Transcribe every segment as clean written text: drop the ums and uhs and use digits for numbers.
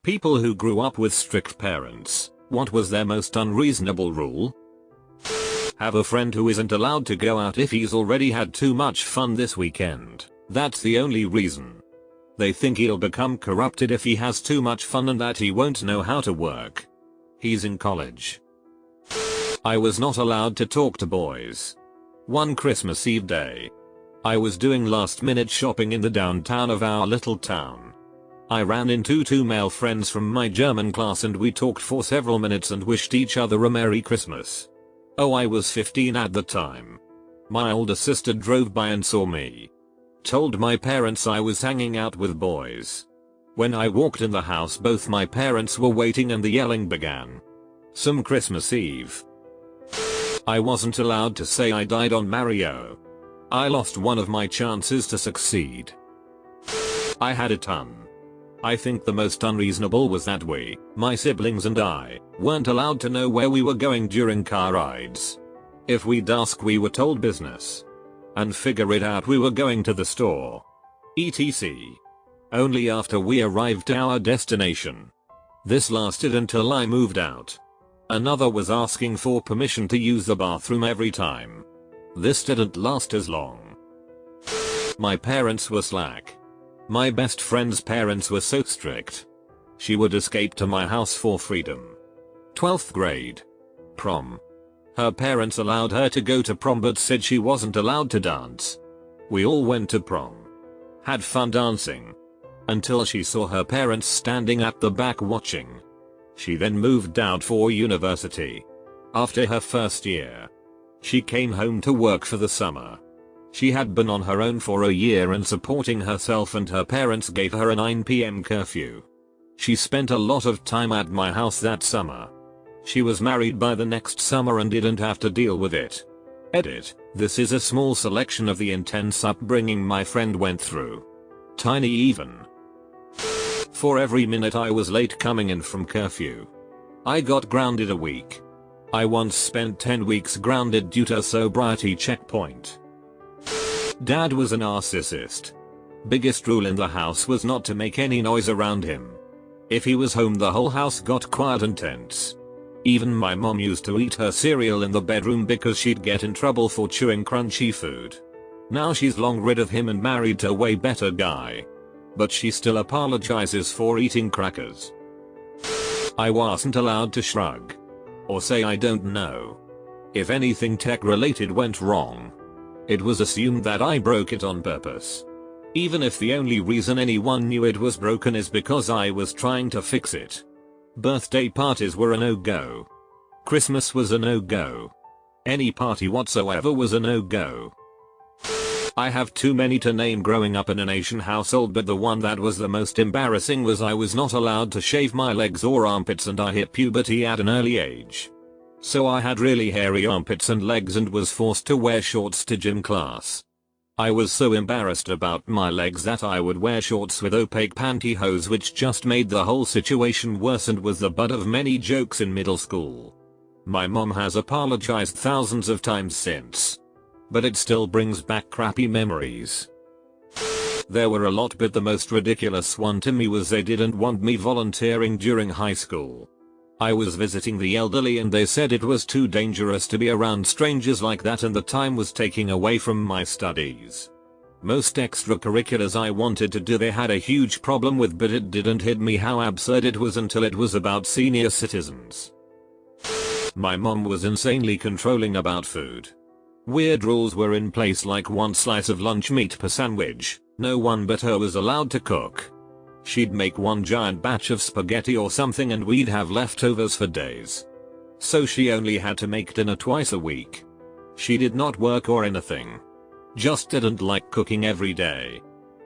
People who grew up with strict parents, what was their most unreasonable rule? Have a friend who isn't allowed to go out if he's already had too much fun this weekend. That's the only reason. They think he'll become corrupted if he has too much fun and that he won't know how to work. He's in college. I was not allowed to talk to boys. One Christmas Eve day, I was doing last minute shopping in the downtown of our little town. I ran into two male friends from my German class and we talked for several minutes and wished each other a Merry Christmas. Oh, I was 15 at the time. My older sister drove by and saw me. Told my parents I was hanging out with boys. When I walked in the house, both my parents were waiting and the yelling began. Some Christmas Eve, I wasn't allowed to say I died on Mario. I lost one of my chances to succeed. I had a ton. I think the most unreasonable was that we, my siblings and I, weren't allowed to know where we were going during car rides. If we'd ask, we were told business. And figure it out, we were going to the store. etc. Only after we arrived at our destination. This lasted until I moved out. Another was asking for permission to use the bathroom every time. This didn't last as long. My parents were slack. My best friend's parents were so strict. She would escape to my house for freedom. 12th grade. Prom. Her parents allowed her to go to prom but said she wasn't allowed to dance. We all went to prom. Had fun dancing. Until she saw her parents standing at the back watching. She then moved out for university. After her first year, she came home to work for the summer. She had been on her own for a year and supporting herself, and her parents gave her a 9 PM curfew. She spent a lot of time at my house that summer. She was married by the next summer and didn't have to deal with it. Edit. This is a small selection of the intense upbringing my friend went through. Tiny even. For every minute I was late coming in from curfew, I got grounded a week. I once spent 10 weeks grounded due to a sobriety checkpoint. Dad was a narcissist. Biggest rule in the house was not to make any noise around him. If he was home, the whole house got quiet and tense. Even my mom used to eat her cereal in the bedroom because she'd get in trouble for chewing crunchy food. Now she's long rid of him and married to a way better guy. But she still apologizes for eating crackers. I wasn't allowed to shrug. Or say I don't know. If anything tech related went wrong, it was assumed that I broke it on purpose. Even if the only reason anyone knew it was broken is because I was trying to fix it. Birthday parties were a no-go. Christmas was a no-go. Any party whatsoever was a no-go. I have too many to name growing up in an Asian household, but the one that was the most embarrassing was I was not allowed to shave my legs or armpits, and I hit puberty at an early age. So I had really hairy armpits and legs and was forced to wear shorts to gym class. I was so embarrassed about my legs that I would wear shorts with opaque pantyhose, which just made the whole situation worse and was the butt of many jokes in middle school. My mom has apologized thousands of times since. But it still brings back crappy memories. There were a lot, but the most ridiculous one to me was they didn't want me volunteering during high school. I was visiting the elderly and they said it was too dangerous to be around strangers like that and the time was taking away from my studies. Most extracurriculars I wanted to do they had a huge problem with, but it didn't hit me how absurd it was until it was about senior citizens. My mom was insanely controlling about food. Weird rules were in place, like 1 slice of lunch meat per sandwich. No one but her was allowed to cook. She'd make one giant batch of spaghetti or something and we'd have leftovers for days. So she only had to make dinner twice a week. She did not work or anything. Just didn't like cooking every day.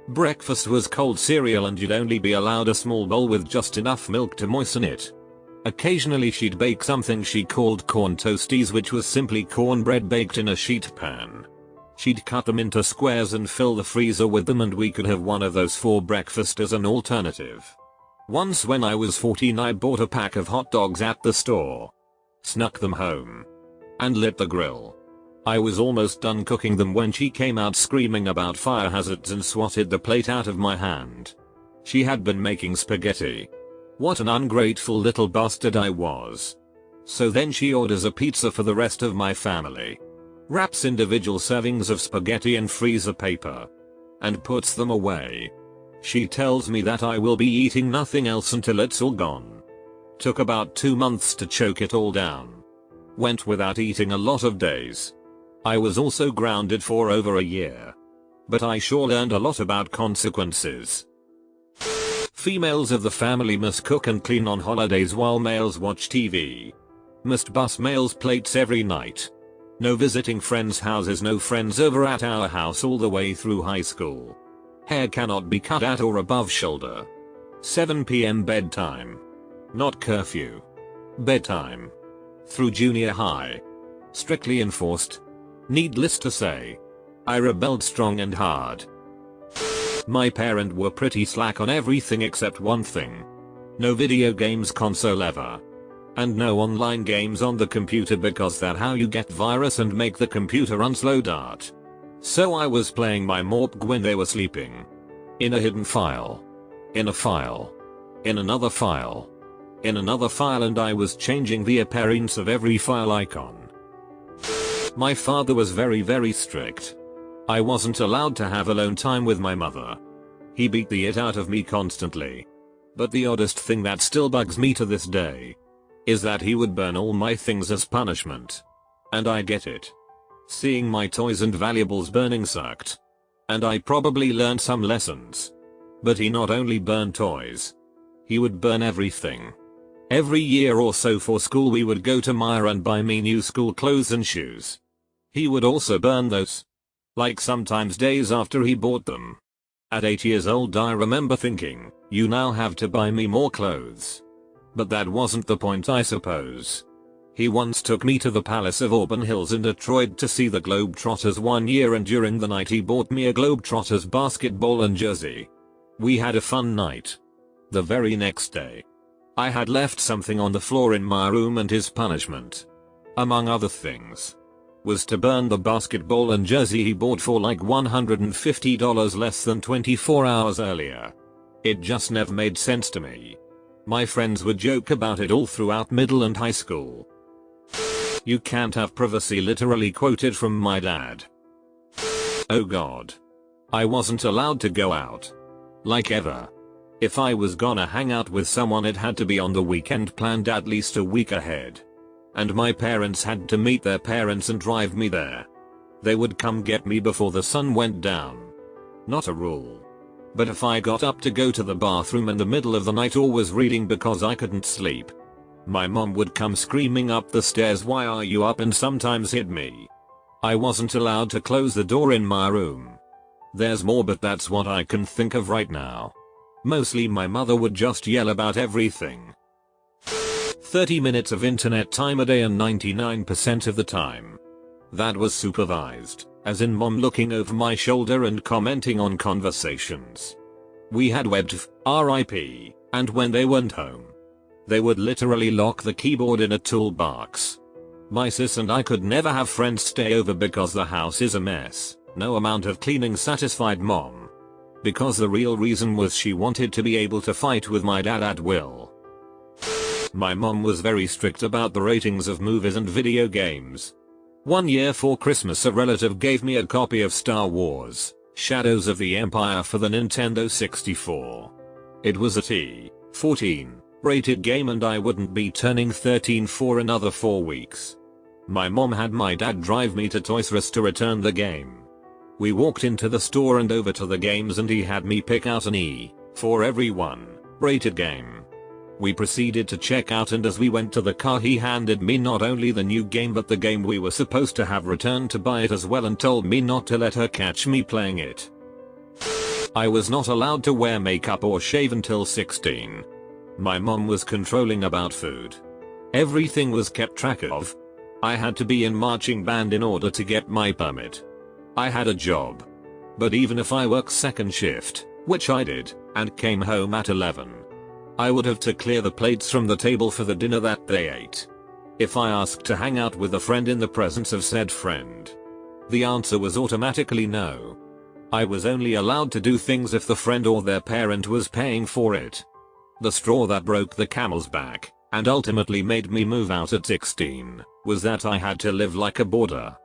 Breakfast was cold cereal and you'd only be allowed a small bowl with just enough milk to moisten it. Occasionally she'd bake something she called corn toasties, which was simply cornbread baked in a sheet pan. She'd cut them into squares and fill the freezer with them, and we could have one of those for breakfast as an alternative. Once when I was 14 I bought a pack of hot dogs at the store. Snuck them home. And lit the grill. I was almost done cooking them when she came out screaming about fire hazards and swatted the plate out of my hand. She had been making spaghetti. What an ungrateful little bastard I was. So then she orders a pizza for the rest of my family, wraps individual servings of spaghetti in freezer paper, and puts them away. She tells me that I will be eating nothing else until it's all gone. Took about 2 months to choke it all down. Went without eating a lot of days. I was also grounded for over a year. But I sure learned a lot about consequences. Females of the family must cook and clean on holidays while males watch TV. Must bus males' plates every night. No visiting friends' houses, no friends over at our house all the way through high school. Hair cannot be cut at or above shoulder. 7 p.m. bedtime. Not curfew. Bedtime. Through junior high. Strictly enforced. Needless to say, I rebelled strong and hard. My parents were pretty slack on everything except one thing. No video games console ever. And no online games on the computer because that's how you get virus and make the computer run slow dart. So I was playing my morpg when they were sleeping. In a hidden file. In a file. In another file. In another file, and I was changing the appearance of every file icon. My father was very strict. I wasn't allowed to have alone time with my mother. He beat the it out of me constantly. But the oddest thing that still bugs me to this day is that he would burn all my things as punishment. And I get it. Seeing my toys and valuables burning sucked. And I probably learned some lessons. But he not only burned toys. He would burn everything. Every year or so for school we would go to Myer and buy me new school clothes and shoes. He would also burn those. Like sometimes days after he bought them. At 8 years old I remember thinking, you now have to buy me more clothes. But that wasn't the point, I suppose. He once took me to the Palace of Auburn Hills in Detroit to see the Globetrotters one year, and during the night he bought me a Globetrotters basketball and jersey. We had a fun night. The very next day, I had left something on the floor in my room, and his punishment, among other things, was to burn the basketball and jersey he bought for like $150 less than 24 hours earlier. It just never made sense to me. My friends would joke about it all throughout middle and high school. You can't have privacy, literally quoted from my dad. Oh god. I wasn't allowed to go out. Like ever. If I was gonna hang out with someone, it had to be on the weekend, planned at least a week ahead. And my parents had to meet their parents and drive me there. They would come get me before the sun went down. Not a rule. But if I got up to go to the bathroom in the middle of the night or was reading because I couldn't sleep, my mom would come screaming up the stairs, "Why are you up?" and sometimes hit me. I wasn't allowed to close the door in my room. There's more, but that's what I can think of right now. Mostly my mother would just yell about everything. 30 minutes of internet time a day, and 99% of the time that was supervised, as in mom looking over my shoulder and commenting on conversations. We had WebTF, RIP, and when they weren't home, they would literally lock the keyboard in a toolbox. My sis and I could never have friends stay over because the house is a mess. No amount of cleaning satisfied mom. Because the real reason was she wanted to be able to fight with my dad at will. My mom was very strict about the ratings of movies and video games. One year for Christmas, a relative gave me a copy of Star Wars: Shadows of the Empire for the Nintendo 64. It was a T14 rated game, and I wouldn't be turning 13 for another 4 weeks. My mom had my dad drive me to Toys R Us to return the game. We walked into the store and over to the games, and he had me pick out an E for everyone rated game. We proceeded to check out, and as we went to the car he handed me not only the new game but the game we were supposed to have returned to buy it as well, and told me not to let her catch me playing it. I was not allowed to wear makeup or shave until 16. My mom was controlling about food. Everything was kept track of. I had to be in marching band in order to get my permit. I had a job. But even if I worked second shift, which I did, and came home at 11, I would have to clear the plates from the table for the dinner that they ate. If I asked to hang out with a friend in the presence of said friend, the answer was automatically no. I was only allowed to do things if the friend or their parent was paying for it. The straw that broke the camel's back, and ultimately made me move out at 16, was that I had to live like a boarder.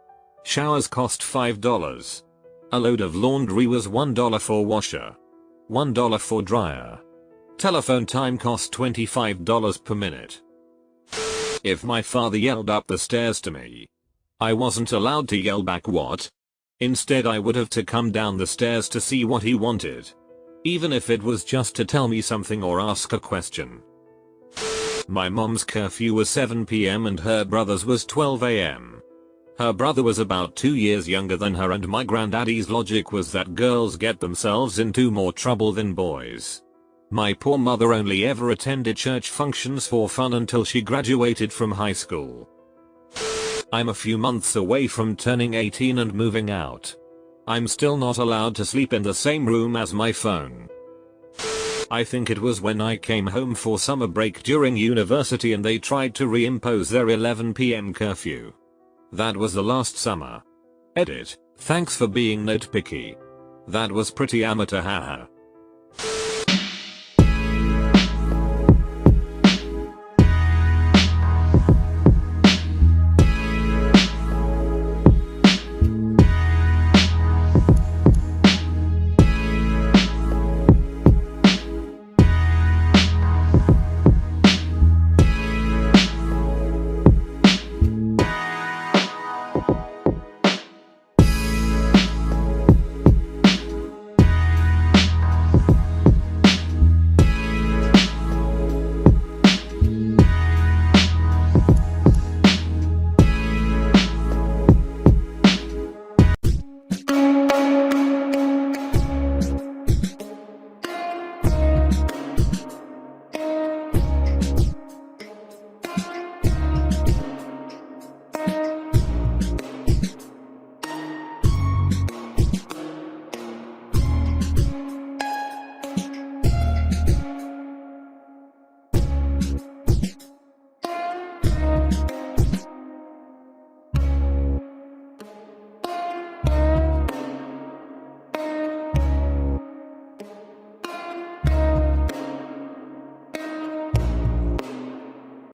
Showers cost $5. A load of laundry was $1 for washer. $1 for dryer. Telephone time cost $25 per minute. If my father yelled up the stairs to me, I wasn't allowed to yell back what? Instead I would have to come down the stairs to see what he wanted. Even if it was just to tell me something or ask a question. My mom's curfew was 7 PM and her brother's was 12 AM. Her brother was about 2 years younger than her, and my granddaddy's logic was that girls get themselves into more trouble than boys. My poor mother only ever attended church functions for fun until she graduated from high school. I'm a few months away from turning 18 and moving out. I'm still not allowed to sleep in the same room as my phone. I think it was when I came home for summer break during university and they tried to reimpose their 11 PM curfew. That was the last summer. Edit. Thanks for being nitpicky. That was pretty amateur, haha.